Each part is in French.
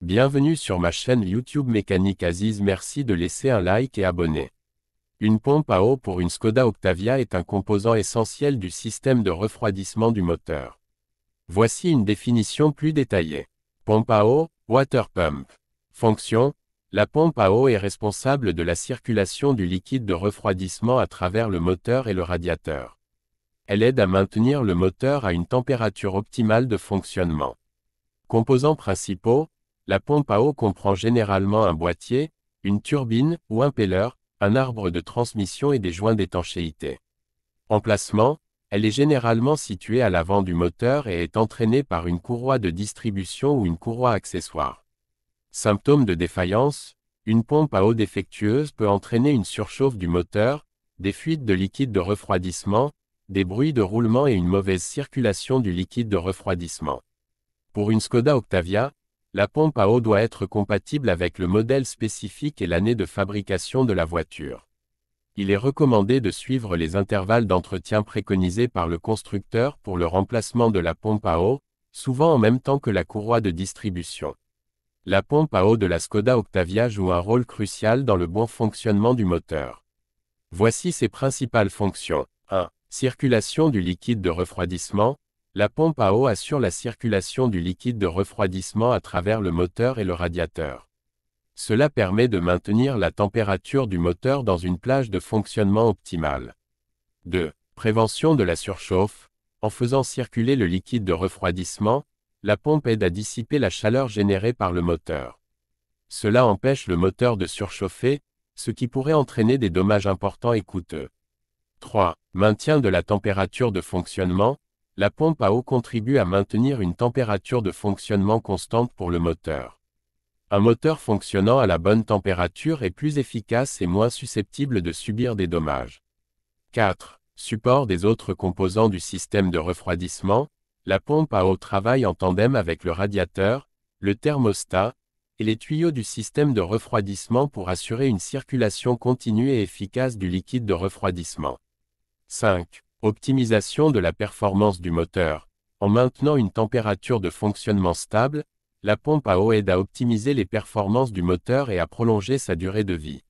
Bienvenue sur ma chaîne YouTube Mécanique Aziz, merci de laisser un like et abonner. Une pompe à eau pour une Skoda Octavia est un composant essentiel du système de refroidissement du moteur. Voici une définition plus détaillée. Pompe à eau, water pump. Fonction, la pompe à eau est responsable de la circulation du liquide de refroidissement à travers le moteur et le radiateur. Elle aide à maintenir le moteur à une température optimale de fonctionnement. Composants principaux, la pompe à eau comprend généralement un boîtier, une turbine ou impeller, un arbre de transmission et des joints d'étanchéité. Emplacement, elle est généralement située à l'avant du moteur et est entraînée par une courroie de distribution ou une courroie accessoire. Symptômes de défaillance, une pompe à eau défectueuse peut entraîner une surchauffe du moteur, des fuites de liquide de refroidissement, des bruits de roulement et une mauvaise circulation du liquide de refroidissement. Pour une Skoda Octavia, la pompe à eau doit être compatible avec le modèle spécifique et l'année de fabrication de la voiture. Il est recommandé de suivre les intervalles d'entretien préconisés par le constructeur pour le remplacement de la pompe à eau, souvent en même temps que la courroie de distribution. La pompe à eau de la Skoda Octavia joue un rôle crucial dans le bon fonctionnement du moteur. Voici ses principales fonctions. 1. Circulation du liquide de refroidissement. La pompe à eau assure la circulation du liquide de refroidissement à travers le moteur et le radiateur. Cela permet de maintenir la température du moteur dans une plage de fonctionnement optimale. 2. Prévention de la surchauffe. En faisant circuler le liquide de refroidissement, la pompe aide à dissiper la chaleur générée par le moteur. Cela empêche le moteur de surchauffer, ce qui pourrait entraîner des dommages importants et coûteux. 3. Maintien de la température de fonctionnement. La pompe à eau contribue à maintenir une température de fonctionnement constante pour le moteur. Un moteur fonctionnant à la bonne température est plus efficace et moins susceptible de subir des dommages. 4. Support des autres composants du système de refroidissement. La pompe à eau travaille en tandem avec le radiateur, le thermostat, et les tuyaux du système de refroidissement pour assurer une circulation continue et efficace du liquide de refroidissement. 5. Optimisation de la performance du moteur. En maintenant une température de fonctionnement stable, la pompe à eau aide à optimiser les performances du moteur et à prolonger sa durée de vie.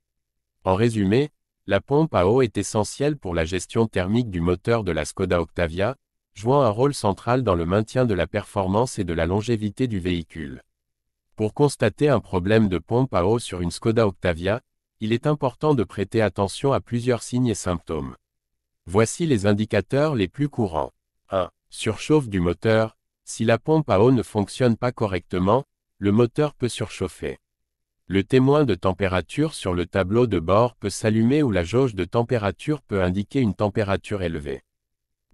En résumé, la pompe à eau est essentielle pour la gestion thermique du moteur de la Skoda Octavia, jouant un rôle central dans le maintien de la performance et de la longévité du véhicule. Pour constater un problème de pompe à eau sur une Skoda Octavia, il est important de prêter attention à plusieurs signes et symptômes. Voici les indicateurs les plus courants. 1. Surchauffe du moteur. Si la pompe à eau ne fonctionne pas correctement, le moteur peut surchauffer. Le témoin de température sur le tableau de bord peut s'allumer ou la jauge de température peut indiquer une température élevée.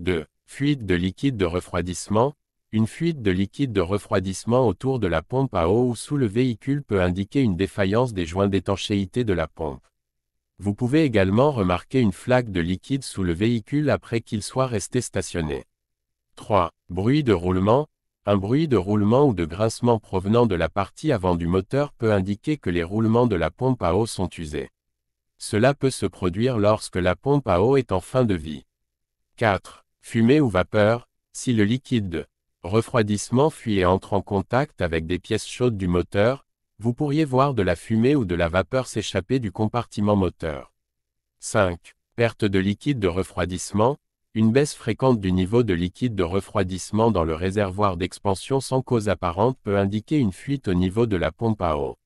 2. Fuite de liquide de refroidissement. Une fuite de liquide de refroidissement autour de la pompe à eau ou sous le véhicule peut indiquer une défaillance des joints d'étanchéité de la pompe. Vous pouvez également remarquer une flaque de liquide sous le véhicule après qu'il soit resté stationné. 3. Bruit de roulement. Un bruit de roulement ou de grincement provenant de la partie avant du moteur peut indiquer que les roulements de la pompe à eau sont usés. Cela peut se produire lorsque la pompe à eau est en fin de vie. 4. Fumée ou vapeur. Si le liquide de refroidissement fuit et entre en contact avec des pièces chaudes du moteur, vous pourriez voir de la fumée ou de la vapeur s'échapper du compartiment moteur. 5. Perte de liquide de refroidissement. Une baisse fréquente du niveau de liquide de refroidissement dans le réservoir d'expansion sans cause apparente peut indiquer une fuite au niveau de la pompe à eau.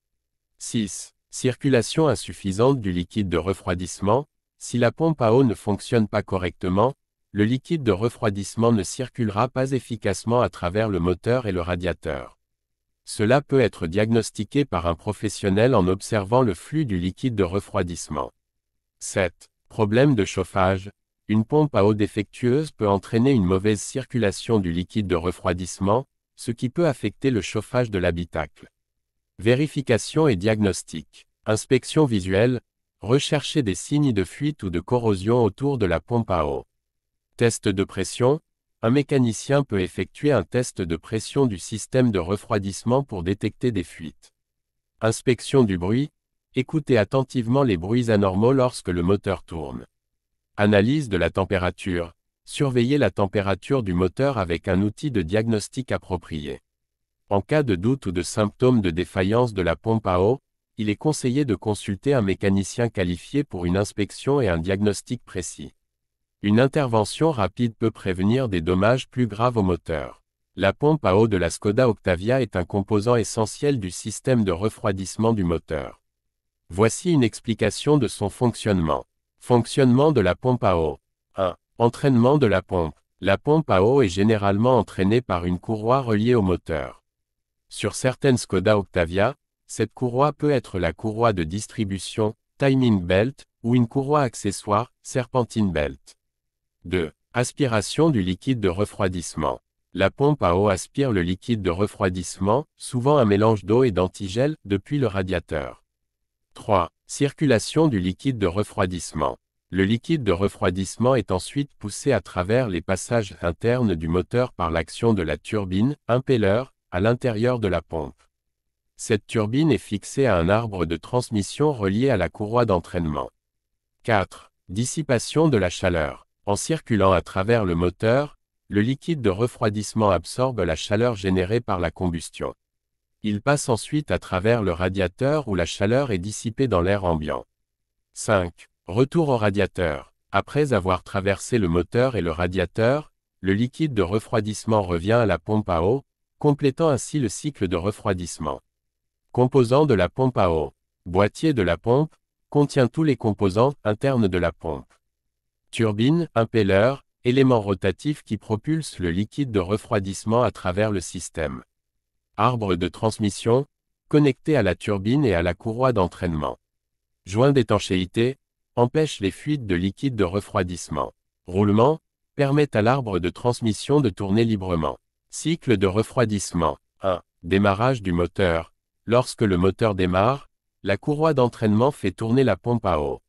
6. Circulation insuffisante du liquide de refroidissement. Si la pompe à eau ne fonctionne pas correctement, le liquide de refroidissement ne circulera pas efficacement à travers le moteur et le radiateur. Cela peut être diagnostiqué par un professionnel en observant le flux du liquide de refroidissement. 7. Problème de chauffage. Une pompe à eau défectueuse peut entraîner une mauvaise circulation du liquide de refroidissement, ce qui peut affecter le chauffage de l'habitacle. Vérification et diagnostic. Inspection visuelle. Recherchez des signes de fuite ou de corrosion autour de la pompe à eau. Test de pression. Un mécanicien peut effectuer un test de pression du système de refroidissement pour détecter des fuites. Inspection du bruit. Écoutez attentivement les bruits anormaux lorsque le moteur tourne. Analyse de la température. Surveillez la température du moteur avec un outil de diagnostic approprié. En cas de doute ou de symptômes de défaillance de la pompe à eau, il est conseillé de consulter un mécanicien qualifié pour une inspection et un diagnostic précis. Une intervention rapide peut prévenir des dommages plus graves au moteur. La pompe à eau de la Skoda Octavia est un composant essentiel du système de refroidissement du moteur. Voici une explication de son fonctionnement. Fonctionnement de la pompe à eau. 1. Entraînement de la pompe. La pompe à eau est généralement entraînée par une courroie reliée au moteur. Sur certaines Skoda Octavia, cette courroie peut être la courroie de distribution, timing belt, ou une courroie accessoire, serpentine belt. 2. Aspiration du liquide de refroidissement. La pompe à eau aspire le liquide de refroidissement, souvent un mélange d'eau et d'antigel, depuis le radiateur. 3. Circulation du liquide de refroidissement. Le liquide de refroidissement est ensuite poussé à travers les passages internes du moteur par l'action de la turbine, impeller, à l'intérieur de la pompe. Cette turbine est fixée à un arbre de transmission relié à la courroie d'entraînement. 4. Dissipation de la chaleur. En circulant à travers le moteur, le liquide de refroidissement absorbe la chaleur générée par la combustion. Il passe ensuite à travers le radiateur où la chaleur est dissipée dans l'air ambiant. 5. Retour au radiateur. Après avoir traversé le moteur et le radiateur, le liquide de refroidissement revient à la pompe à eau, complétant ainsi le cycle de refroidissement. Composants de la pompe à eau. Boîtier de la pompe, contient tous les composants internes de la pompe. Turbine, impeller, éléments rotatifs qui propulsent le liquide de refroidissement à travers le système. Arbre de transmission, connecté à la turbine et à la courroie d'entraînement. Joint d'étanchéité, empêche les fuites de liquide de refroidissement. Roulement, permet à l'arbre de transmission de tourner librement. Cycle de refroidissement. 1. Démarrage du moteur. Lorsque le moteur démarre, la courroie d'entraînement fait tourner la pompe à eau.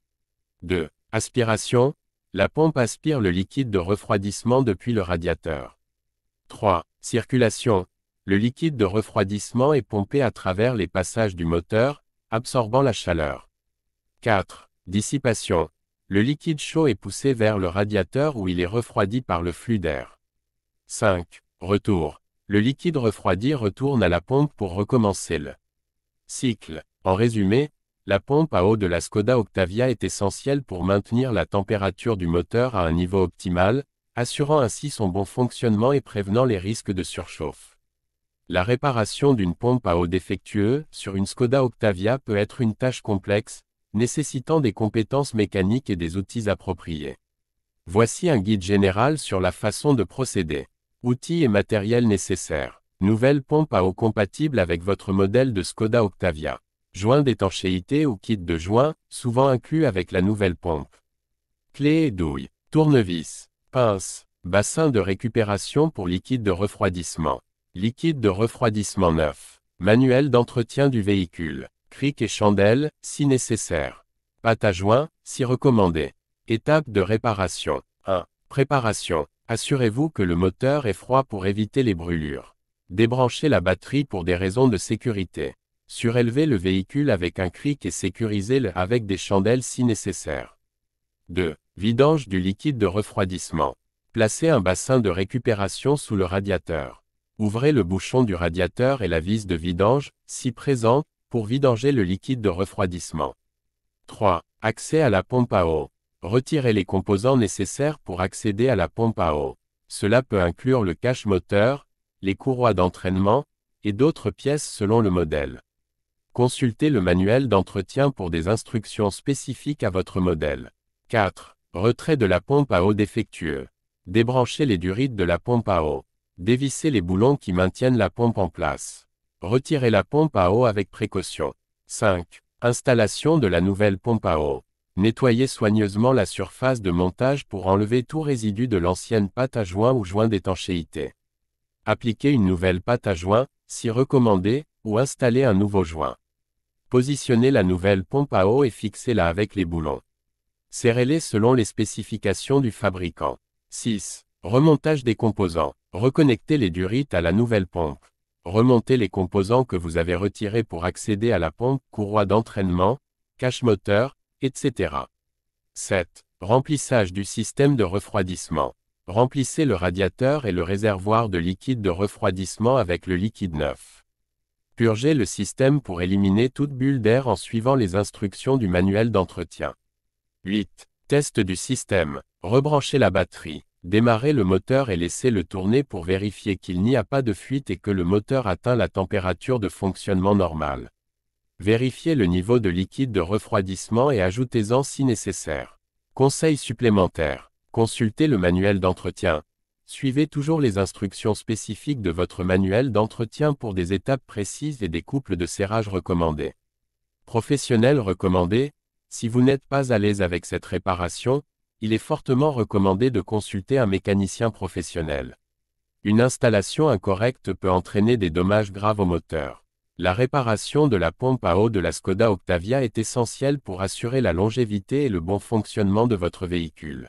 2. Aspiration. La pompe aspire le liquide de refroidissement depuis le radiateur. 3. Circulation. Le liquide de refroidissement est pompé à travers les passages du moteur, absorbant la chaleur. 4. Dissipation. Le liquide chaud est poussé vers le radiateur où il est refroidi par le flux d'air. 5. Retour. Le liquide refroidi retourne à la pompe pour recommencer le cycle. En résumé, la pompe à eau de la Skoda Octavia est essentielle pour maintenir la température du moteur à un niveau optimal, assurant ainsi son bon fonctionnement et prévenant les risques de surchauffe. La réparation d'une pompe à eau défectueuse sur une Skoda Octavia peut être une tâche complexe, nécessitant des compétences mécaniques et des outils appropriés. Voici un guide général sur la façon de procéder. Outils et matériel nécessaires. Nouvelle pompe à eau compatible avec votre modèle de Skoda Octavia. Joint d'étanchéité ou kit de joint, souvent inclus avec la nouvelle pompe. Clé et douille. Tournevis. Pince. Bassin de récupération pour liquide de refroidissement. Liquide de refroidissement neuf. Manuel d'entretien du véhicule. Cric et chandelle, si nécessaire. Pâte à joint, si recommandé. Étape de réparation. 1. Préparation. Assurez-vous que le moteur est froid pour éviter les brûlures. Débranchez la batterie pour des raisons de sécurité. Surélevez le véhicule avec un cric et sécurisez-le avec des chandelles si nécessaire. 2. Vidange du liquide de refroidissement. Placez un bassin de récupération sous le radiateur. Ouvrez le bouchon du radiateur et la vis de vidange, si présent, pour vidanger le liquide de refroidissement. 3. Accès à la pompe à eau. Retirez les composants nécessaires pour accéder à la pompe à eau. Cela peut inclure le cache moteur, les courroies d'entraînement, et d'autres pièces selon le modèle. Consultez le manuel d'entretien pour des instructions spécifiques à votre modèle. 4. Retrait de la pompe à eau défectueux. Débranchez les durites de la pompe à eau. Dévissez les boulons qui maintiennent la pompe en place. Retirez la pompe à eau avec précaution. 5. Installation de la nouvelle pompe à eau. Nettoyez soigneusement la surface de montage pour enlever tout résidu de l'ancienne pâte à joint ou joint d'étanchéité. Appliquez une nouvelle pâte à joint, si recommandé, ou installez un nouveau joint. Positionnez la nouvelle pompe à eau et fixez-la avec les boulons. Serrez-les selon les spécifications du fabricant. 6. Remontage des composants. Reconnectez les durites à la nouvelle pompe. Remontez les composants que vous avez retirés pour accéder à la pompe, courroie d'entraînement, cache moteur, etc. 7. Remplissage du système de refroidissement. Remplissez le radiateur et le réservoir de liquide de refroidissement avec le liquide neuf. Purgez le système pour éliminer toute bulle d'air en suivant les instructions du manuel d'entretien. 8. Test du système. Rebranchez la batterie. Démarrez le moteur et laissez-le tourner pour vérifier qu'il n'y a pas de fuite et que le moteur atteint la température de fonctionnement normale. Vérifiez le niveau de liquide de refroidissement et ajoutez-en si nécessaire. Conseils supplémentaires. Consultez le manuel d'entretien. Suivez toujours les instructions spécifiques de votre manuel d'entretien pour des étapes précises et des couples de serrage recommandés. Professionnel recommandé. Si vous n'êtes pas à l'aise avec cette réparation, il est fortement recommandé de consulter un mécanicien professionnel. Une installation incorrecte peut entraîner des dommages graves au moteur. La réparation de la pompe à eau de la Skoda Octavia est essentielle pour assurer la longévité et le bon fonctionnement de votre véhicule.